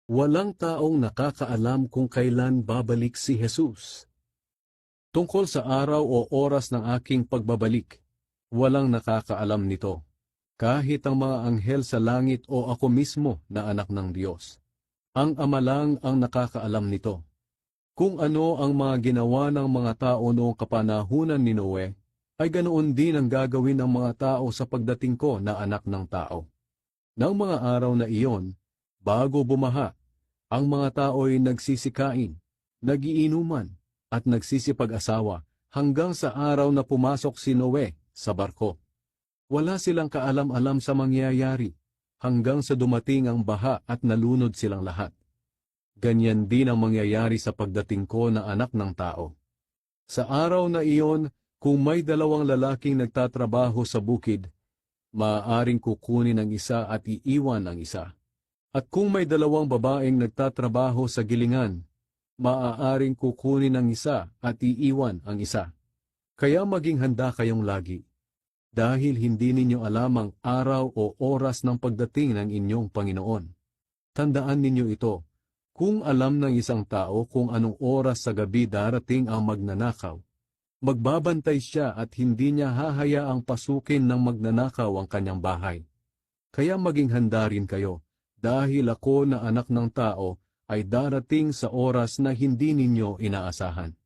Walang taong nakakaalam kung kailan babalik si Jesus. Tungkol sa araw o oras ng aking pagbabalik, walang nakakaalam nito. Kahit ang mga anghel sa langit o ako mismo na anak ng Diyos. Ang Ama lang ang nakakaalam nito. Kung ano ang mga ginawa ng mga tao noong kapanahunan ni Noe, ay ganoon din ang gagawin ng mga tao sa pagdating ko na anak ng tao. Nang mga araw na iyon, bago bumaha, ang mga tao ay nagsisikain, nagiinuman, at nagsisipag-asawa hanggang sa araw na pumasok si Noe sa barko. Wala silang kaalam-alam sa mangyayari hanggang sa dumating ang baha at nalunod silang lahat. Ganyan din ang mangyayari sa pagdating ko na anak ng tao. Sa araw na iyon, kung may dalawang lalaking nagtatrabaho sa bukid, maaaring kukunin ang isa at iiwan ang isa. At kung may dalawang babaeng nagtatrabaho sa gilingan, maaaring kukunin ang isa at iiwan ang isa. Kaya maging handa kayong lagi, dahil hindi ninyo alam ang araw o oras ng pagdating ng inyong Panginoon. Tandaan ninyo ito, kung alam ng isang tao kung anong oras sa gabi darating ang magnanakaw, magbabantay siya at hindi niya hahayaang pasukin ng magnanakaw ang kanyang bahay. Kaya maging handa rin kayo, dahil ako na anak ng tao ay darating sa oras na hindi ninyo inaasahan.